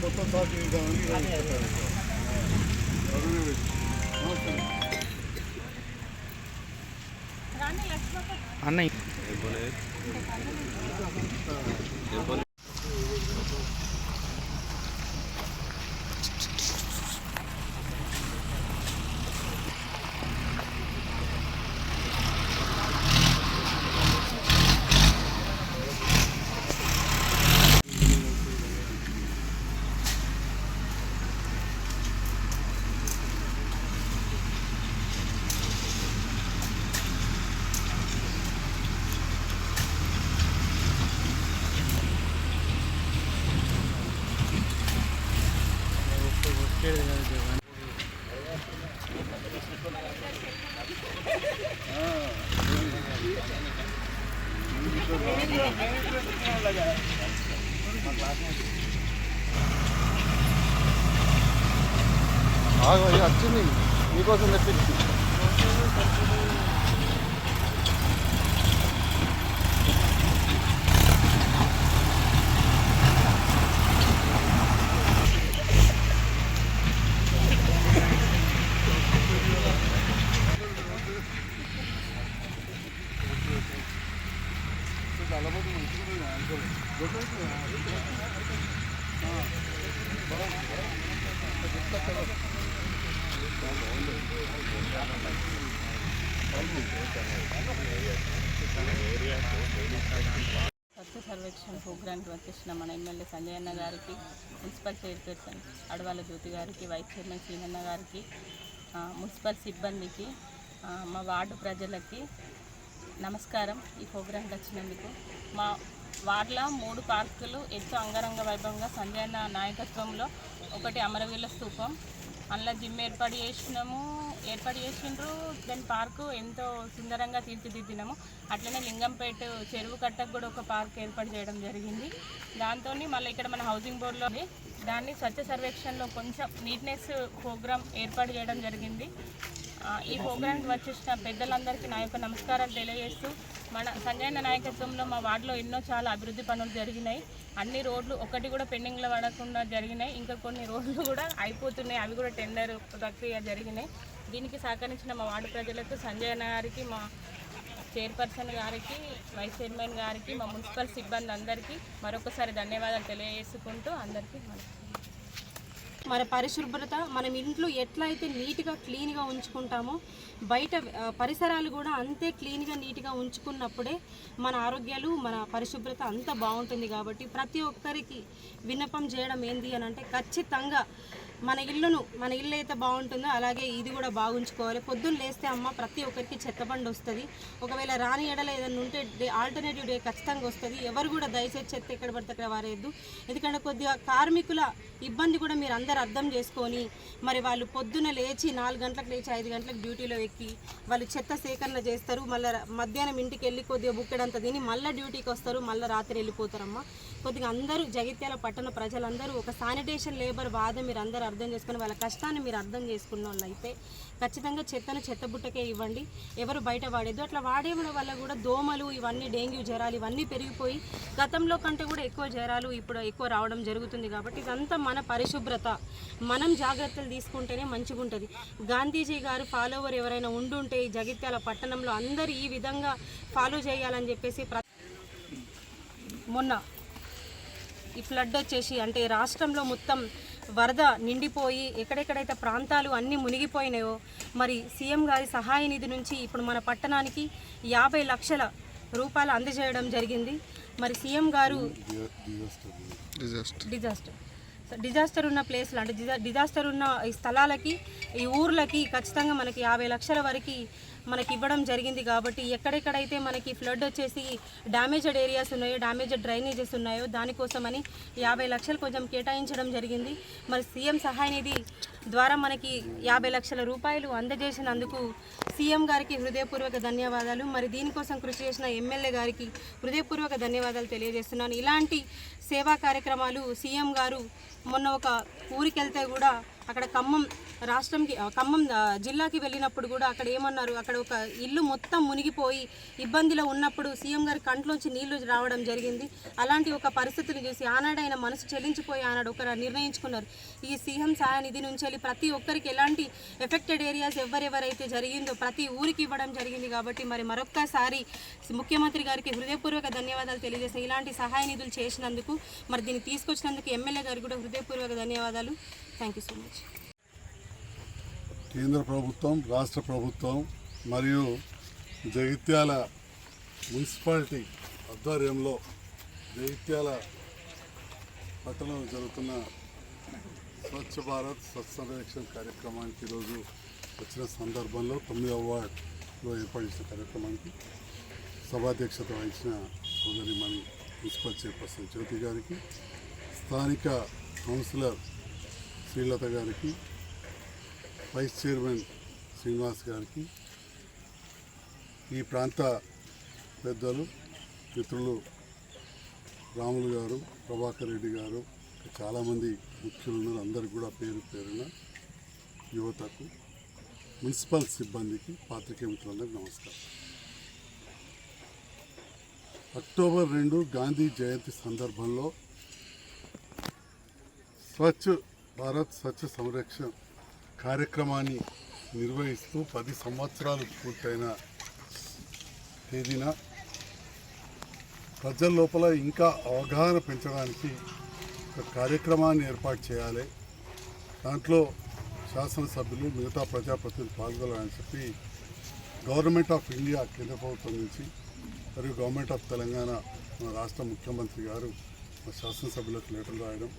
మొత్తం సాగు చేద్దామని అన్నయ్య వచ్చింది మీకోసం తెచ్చింది. స్వచ్ఛ సర్వేక్షణ ప్రోగ్రాంకి వచ్చేసిన మన ఎమ్మెల్యే సంజయ్ అన్న గారికి, మున్సిపల్ చైర్పర్సన్ అడవాల జ్యోతి గారికి, వైస్ చైర్మన్ సీనన్న గారికి, మున్సిపల్ సిబ్బందికి, మా వార్డు ప్రజలకి నమస్కారం. ఈ ప్రోగ్రాంకి వచ్చినందుకు మా వార్డులో 3 పార్కులు ఎంతో అంగరంగ వైభవంగా సంజయ్ అన్న నాయకత్వంలో, ఒకటి అమరవీరుల స్తూపం, అందులో జిమ్ ఏర్పాటు చేసిండ్రు. దాని పార్కు ఎంతో సుందరంగా తీర్చిదిద్దినాము. అట్లనే లింగంపేట చెరువు కట్టకు కూడా ఒక పార్క్ ఏర్పాటు చేయడం జరిగింది. దాంతో మళ్ళీ ఇక్కడ మన హౌసింగ్ బోర్డులో దాన్ని స్వచ్ఛ సర్వేక్షణలో కొంచెం నీట్నెస్ ప్రోగ్రాం ఏర్పాటు చేయడం జరిగింది. ఈ ప్రోగ్రాంకి వచ్చేసిన పెద్దలందరికీ నా యొక్క నమస్కారాలు తెలియజేస్తూ, మన సంజయ్ అన్న నాయకత్వంలో మా వార్డులో ఎన్నో చాలా అభివృద్ధి పనులు జరిగినాయి. అన్ని రోడ్లు ఒకటి కూడా పెండింగ్లో పడకుండా జరిగినాయి. ఇంకా కొన్ని రోడ్లు కూడా అయిపోతున్నాయి, అవి కూడా టెండర్ ప్రక్రియ జరిగినాయి. దీనికి సహకరించిన మా వార్డు ప్రజలకు, సంజయ్ అన్న గారికి, మా చైర్పర్సన్ గారికి, వైస్ చైర్మన్ గారికి, మా మున్సిపల్ సిబ్బంది అందరికీ మరొకసారి ధన్యవాదాలు తెలియజేసుకుంటూ అందరికీ మన పరిశుభ్రత, మనం ఇంట్లో ఎట్లయితే నీట్గా క్లీన్గా ఉంచుకుంటామో బయట పరిసరాలు కూడా అంతే క్లీన్గా నీట్గా ఉంచుకున్నప్పుడే మన ఆరోగ్యాలు, మన పరిశుభ్రత అంత బాగుంటుంది. కాబట్టి ప్రతి ఒక్కరికి విన్నపం చేయడం ఏంది అని అంటే, ఖచ్చితంగా మన ఇల్లు అయితే బాగుంటుందో అలాగే ఇది కూడా బాగుంచుకోవాలి. పొద్దున్న లేస్తే అమ్మ ప్రతి ఒక్కరికి చెత్తబండి వస్తుంది. ఒకవేళ రాని ఎడల ఏదైనా ఉంటే ఆల్టర్నేటివ్ డే ఖచ్చితంగా వస్తుంది. ఎవరు కూడా దయచేసి చెత్త ఎక్కడ పడితే అక్కడ వారేయద్దు. ఎందుకంటే కొద్దిగా కార్మికుల ఇబ్బంది కూడా మీరు అందరు అర్థం చేసుకొని, మరి వాళ్ళు పొద్దున లేచి 4 గంటలకు లేచి 5 గంటలకు డ్యూటీలో ఎక్కి వాళ్ళు చెత్త సేకరణ చేస్తారు. మళ్ళీ మధ్యాహ్నం ఇంటికి వెళ్ళి కొద్దిగా బుక్కెడంతా తిని మళ్ళీ డ్యూటీకి వస్తారు, మళ్ళీ రాత్రి వెళ్ళిపోతారమ్మ. కొద్దిగా అందరూ జగిత్యాల పట్టణ ప్రజలందరూ ఒక శానిటేషన్ లేబర్ బాధ మీరు అందరూ అర్థం చేసుకుని, వాళ్ళ కష్టాన్ని మీరు అర్థం చేసుకున్న వాళ్ళు అయితే ఖచ్చితంగా చెత్తను చెత్తబుట్టకే ఇవ్వండి, ఎవరు బయట వాడేద్దు. అట్లా వాడేయడం వల్ల కూడా దోమలు, ఇవన్నీ డెంగ్యూ జ్వరాలు ఇవన్నీ పెరిగిపోయి గతంలో కంటే కూడా ఎక్కువ జ్వరాలు ఇప్పుడు ఎక్కువ రావడం జరుగుతుంది. కాబట్టి ఇదంతా మన పరిశుభ్రత, మనం జాగ్రత్తలు తీసుకుంటేనే మంచిగా ఉంటుంది. గాంధీజీ గారు ఫాలోవర్ ఎవరైనా ఉండుంటే ఈ జగిత్యాల పట్టణంలో అందరూ ఈ విధంగా ఫాలో చేయాలని చెప్పేసి మొన్న ఈ ఫ్లడ్ వచ్చేసి అంటే రాష్ట్రంలో మొత్తం వరద నిండిపోయి ఎక్కడెక్కడైతే ప్రాంతాలు అన్నీ మునిగిపోయినాయో, మరి సీఎం గారి సహాయ నిధి నుంచి ఇప్పుడు మన పట్టణానికి 50 లక్షల రూపాయలు అందజేయడం జరిగింది. మరి సీఎం గారు డిజాస్టర్ ఉన్న ప్లేస్లు అంటే డిజాస్టర్ ఉన్న ఈ స్థలాలకి, ఈ ఊర్లకి ఖచ్చితంగా మనకి 50 లక్షల వరకు మనకి ఇవ్వడం జరిగింది. కాబట్టి ఎక్కడెక్కడైతే మనకి ఫ్లడ్ వచ్చేసి డ్యామేజ్డ్ ఏరియాస్ ఉన్నాయో, డ్యామేజ్డ్ డ్రైనేజెస్ ఉన్నాయో దానికోసమని 50 లక్షలు కొంచెం కేటాయించడం జరిగింది. మరి సీఎం సహాయ నిధి ద్వారా మనకి 50 లక్షల రూపాయలు అందజేసినందుకు సీఎం గారికి హృదయపూర్వక ధన్యవాదాలు. మరి దీనికోసం కృషి చేసిన ఎమ్మెల్యే గారికి హృదయపూర్వక ధన్యవాదాలు తెలియజేస్తున్నాను. ఇలాంటి సేవా కార్యక్రమాలు సీఎం గారు మొన్న ఒక ఊరికి వెళ్తే కూడా అక్కడ ఖమ్మం జిల్లాకి వెళ్ళినప్పుడు కూడా అక్కడ ఏమన్నారు, అక్కడ ఒక ఇల్లు మొత్తం మునిగిపోయి ఇబ్బందిలో ఉన్నప్పుడు సీఎం గారి కంట్లోంచి నీళ్లు రావడం జరిగింది. అలాంటి ఒక పరిస్థితిని చూసి ఆనాడు ఆయన మనసు చెల్లించిపోయి ఆనాడు ఒక నిర్ణయించుకున్నారు, ఈ సీఎం సహాయ నిధి నుంచి వెళ్ళి ప్రతి ఒక్కరికి ఎలాంటి ఎఫెక్టెడ్ ఏరియాస్ ఎవరెవరైతే జరిగిందో ప్రతి ఊరికి ఇవ్వడం జరిగింది. కాబట్టి మరి మరొక్కసారి ముఖ్యమంత్రి గారికి హృదయపూర్వక ధన్యవాదాలు తెలియజేస్తాను. ఇలాంటి సహాయ నిధులు చేసినందుకు, మరి దీన్ని తీసుకొచ్చినందుకు ఎమ్మెల్యే గారికి కూడా హృదయపూర్వక ధన్యవాదాలు. Thank you so much. కేంద్ర ప్రభుత్వం, రాష్ట్ర ప్రభుత్వం మరియు జగిత్యాల మున్సిపాలిటీ ఆధ్వర్యంలో జగిత్యాల పట్టణంలో జరుగుతున్న స్వచ్ఛ భారత్ స్వచ్ఛ సర్వేక్షణ కార్యక్రమానికి ఈరోజు వచ్చిన సందర్భంలో 9వ వార్డులో ఏర్పాటు చేసిన కార్యక్రమానికి సభాధ్యక్షత వహించిన సోదరిమణి మున్సిపల్ చైర్పర్సన్ జ్యోతి గారికి, స్థానిక కౌన్సిలర్ శ్రీలత గారికి, వైస్ చైర్మన్ శ్రీనివాస్ గారికి, ఈ ప్రాంత పెద్దలు మిత్రులు రాములు గారు, ప్రభాకర్ రెడ్డి గారు, చాలామంది ముఖ్యులు ఉన్నారు. అందరికీ కూడా పేరు పేరున యువతకు, మున్సిపల్ సిబ్బందికి, పాత్రికేయ మిత్రులందరికీ నమస్కారం. అక్టోబర్ 2 గాంధీ జయంతి సందర్భంలో స్వచ్ఛ భారత్ స్వచ్ఛ సంరక్షణ కార్యక్రమాన్ని నిర్వహిస్తూ 10 సంవత్సరాలు పూర్తయిన తేదీన ప్రజల లోపల ఇంకా అవగాహన పెంచడానికి ఒక కార్యక్రమాన్ని ఏర్పాటు చేయాలి, దాంట్లో శాసనసభ్యులు మిగతా ప్రజాప్రతినిధులు పాల్గొనాలని చెప్పి గవర్నమెంట్ ఆఫ్ ఇండియా కేంద్ర ప్రభుత్వం నుంచి మరియు గవర్నమెంట్ ఆఫ్ తెలంగాణ మన రాష్ట్ర ముఖ్యమంత్రి గారు మా శాసనసభ్యులకు లెటర్లు రాయడం,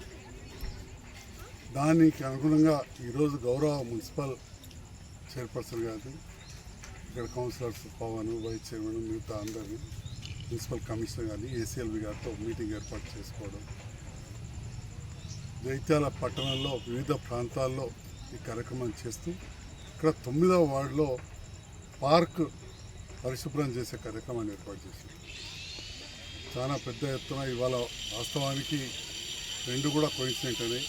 దానికి అనుగుణంగా ఈరోజు గౌరవ మున్సిపల్ చైర్పర్సన్ గారిని, ఇక్కడ కౌన్సిలర్స్ పవన్, వైస్ చైర్మన్, మిగతా అందరినీ, మున్సిపల్ కమిషనర్ గారిని, ఏసీఎల్బీ గారితో మీటింగ్ ఏర్పాటు చేసుకోవడం, జగిత్యాల పట్టణంలో వివిధ ప్రాంతాల్లో ఈ కార్యక్రమం చేస్తూ ఇక్కడ 9వ వార్డులో పార్క్ పరిశుభ్రం చేసే కార్యక్రమాన్ని ఏర్పాటు చేశారు. చాలా పెద్ద ఎత్తున ఇవాళ వాస్తవానికి 2 కూడా కోయిన్సిడెంట్ అని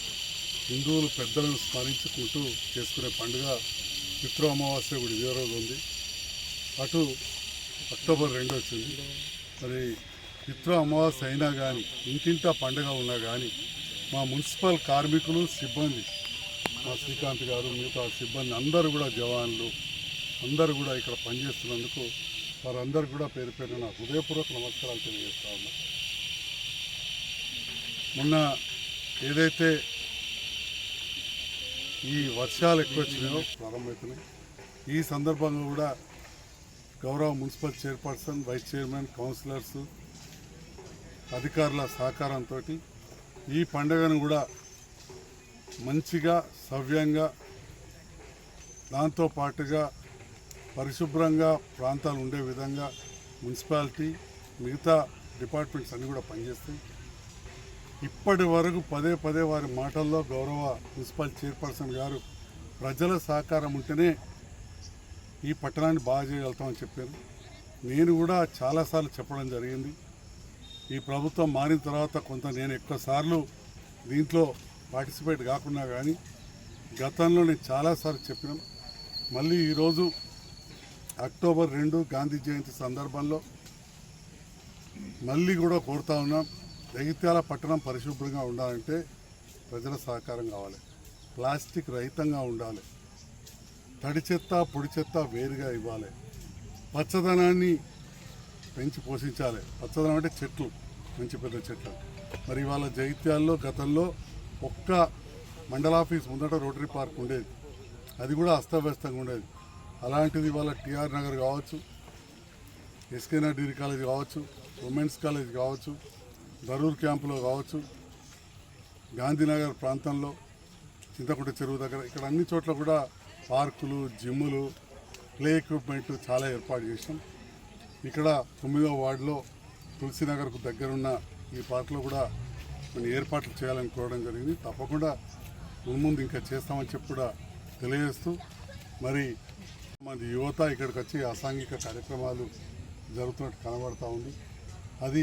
హిందువులు పెద్దలను స్మరించుకుంటూ చేసుకునే పండుగ పితృ అమావాస్య కూడా ఇదే రోజు ఉంది. అటు అక్టోబర్ 2 వచ్చింది. మరి పితృ అమావాస్య అయినా కానీ, ఇంటింటా పండుగ ఉన్నా కానీ మా మున్సిపల్ కార్మికులు, సిబ్బంది, మా శ్రీకాంత్ గారు, మిగతా సిబ్బంది అందరూ కూడా, జవాన్లు అందరూ కూడా ఇక్కడ పనిచేస్తున్నందుకు వారందరూ కూడా పేరు పేరున హృదయపూర్వక నమస్కారాలు తెలియజేస్తా ఉన్నా. మొన్న ఏదైతే ఈ వర్షాలు ఎక్కువ వచ్చినాయో ప్రారంభమవుతున్నాయి, ఈ సందర్భంగా కూడా గౌరవ municipal chairperson, vice chairman, councillors, అధికారుల సహకారంతో ఈ పండుగను కూడా మంచిగా, సవ్యంగా, దాంతోపాటుగా పరిశుభ్రంగా ప్రాంతాలు ఉండే విధంగా మున్సిపాలిటీ, మిగతా డిపార్ట్మెంట్స్ అన్నీ కూడా పనిచేస్తాయి. ఇప్పటి వరకు పదే వారి మాటల్లో గౌరవ మున్సిపల్ చైర్పర్సన్ గారు ప్రజల సహకారం ఉంటేనే ఈ పట్టణాన్ని బాగా చేయగలుగుతామని చెప్పారు. నేను కూడా చాలాసార్లు చెప్పడం జరిగింది. ఈ ప్రభుత్వం మారిన తర్వాత కొంత నేను ఎక్కువసార్లు దీంట్లో పార్టిసిపేట్ కాకున్నా కానీ గతంలో నేను చాలాసార్లు చెప్పినాం. మళ్ళీ ఈరోజు అక్టోబర్ 2 గాంధీ జయంతి సందర్భంలో మళ్ళీ కూడా కోరుతా ఉన్నాం. జగిత్యాల పట్టణం పరిశుభ్రంగా ఉండాలంటే ప్రజల సహకారం కావాలి, ప్లాస్టిక్ రహితంగా ఉండాలి, తడి చెత్త, పొడి చెత్త వేరుగా ఇవ్వాలి, పచ్చదనాన్ని పెంచి పోషించాలి. పచ్చదనం అంటే చెట్లు, మంచి పెద్ద చెట్లు. మరి ఇవాళ జగిత్యాల్లో గతంలో ఒక్క మండలాఫీస్ ముందట రోటరీ పార్క్ ఉండేది, అది కూడా అస్తవ్యస్తంగా ఉండేది. అలాంటిది ఇవాళ టీఆర్ నగర్ కావచ్చు, ఎస్కేఆర్ డిగ్రీ కాలేజ్ కావచ్చు, ఉమెన్స్ కాలేజ్ కావచ్చు, దరూర్ క్యాంపులో కావచ్చు, గాంధీనగర్ ప్రాంతంలో, చింతకుంట చెరువు దగ్గర, ఇక్కడ అన్ని చోట్ల కూడా పార్కులు, జిమ్ములు, ప్లే ఎక్విప్మెంట్ చాలా ఏర్పాటు చేసాం. ఇక్కడ 9వ వార్డులో తులసినగర్కు దగ్గరున్న ఈ పార్కులో కూడా కొన్ని ఏర్పాట్లు చేయాలని కోరడం జరిగింది. తప్పకుండా ముందు ఇంకా చేస్తామని చెప్పి కూడా తెలియజేస్తూ, మరి మన యువత ఇక్కడికి వచ్చి అసాంఘిక కార్యక్రమాలు జరుగుతున్నట్టు కనబడతా ఉంది. అది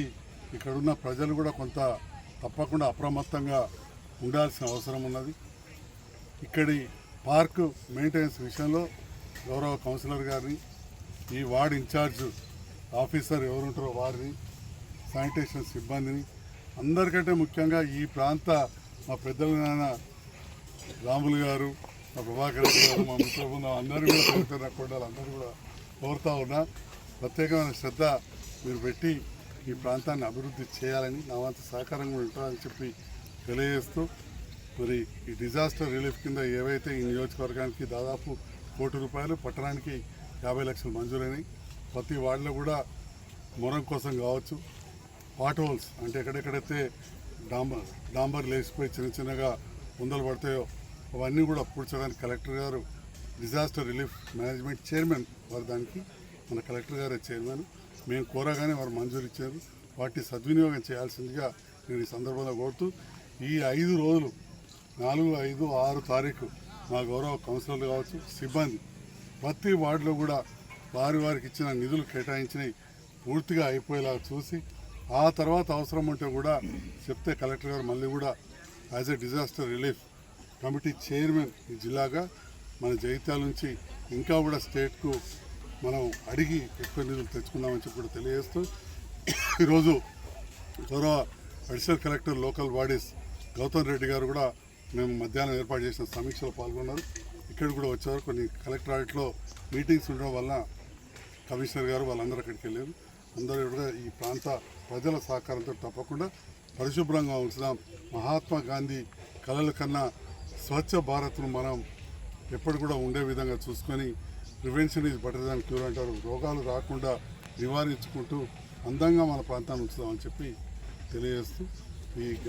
ఇక్కడున్న ప్రజలు కూడా కొంత తప్పకుండా అప్రమత్తంగా ఉండాల్సిన అవసరం ఉన్నది. ఇక్కడి పార్క్ మెయింటెనెన్స్ విషయంలో గౌరవ కౌన్సిలర్ గారిని, ఈ వార్డ్ ఇన్ఛార్జ్ ఆఫీసర్ ఎవరుంటారో వారిని, శానిటేషన్ సిబ్బందిని, అందరికంటే ముఖ్యంగా ఈ ప్రాంత మా పెద్దల నాన్న రాములు గారు, మా ప్రభాకర్ రెడ్డి గారు, మా మిత్ర బృందం అందరూ కూడా కోరుతున్నారు. అందరూ కూడా కోరుతా ఉన్నా ప్రత్యేకమైన శ్రద్ధ మీరు పెట్టి ఈ ప్రాంతాన్ని అభివృద్ధి చేయాలని, నా వంతు సహకారంగా ఉంటారని చెప్పి తెలియజేస్తూ, మరి ఈ డిజాస్టర్ రిలీఫ్ కింద ఏవైతే ఈ నియోజకవర్గానికి దాదాపు ₹1,00,00,000, పట్టణానికి 50 లక్షలు మంజూరైనవి. ప్రతి వార్డులో కూడా మొరం కోసం కావచ్చు, పాట్ హోల్స్ అంటే ఎక్కడెక్కడైతే డాంబర్ లేచిపోయి చిన్న చిన్నగా ముందలు పడతాయో అవన్నీ కూడా పూడ్చడానికి కలెక్టర్ గారు, డిజాస్టర్ రిలీఫ్ మేనేజ్మెంట్ చైర్మన్ వారు, దానికి మన కలెక్టర్ గారే చైర్మన్, మేము కోరగానే వారు మంజూరు ఇచ్చారు. వాటిని సద్వినియోగం చేయాల్సిందిగా నేను ఈ సందర్భంగా కోరుతూ, ఈ 5 రోజులు 4, 5, 6 తారీఖు మా గౌరవ కౌన్సిలర్లు కావచ్చు, సిబ్బంది ప్రతి వార్డులో కూడా వారికి ఇచ్చిన నిధులు కేటాయించినవి పూర్తిగా అయిపోయేలాగా చూసి, ఆ తర్వాత అవసరం ఉంటే కూడా చెప్తే కలెక్టర్ గారు మళ్ళీ కూడా as a disaster relief committee chairman ఈ జిల్లాగా మన జగిత్యాల నుంచి ఇంకా కూడా స్టేట్కు మనం అడిగి ఎక్కువ నిధులు తెచ్చుకుందామని చెప్పి కూడా తెలియజేస్తూ, ఈరోజు గౌరవ additional collector local bodies Gautam Reddy గారు కూడా మేము మధ్యాహ్నం ఏర్పాటు చేసిన సమీక్షలో పాల్గొన్నారు. ఇక్కడ కూడా వచ్చారు. కొన్ని కలెక్టరేట్లో మీటింగ్స్ ఉండడం వల్ల కమిషనర్ గారు వాళ్ళందరూ అక్కడికి వెళ్ళారు. అందరూ కూడా ఈ ప్రాంత ప్రజల సహకారంతో తప్పకుండా పరిశుభ్రంగా ఉంచుదాం. మహాత్మా గాంధీ కలల కన్నా స్వచ్ఛ భారత్ను మనం ఎప్పుడు కూడా ఉండే విధంగా చూసుకొని, prevention is better than cure అంటారు. రోగాలు రాకుండా నివారించుకుంటూ అందంగా మన ప్రాంతాన్ని ఉంచుదామని చెప్పి తెలియజేస్తూ, ఈ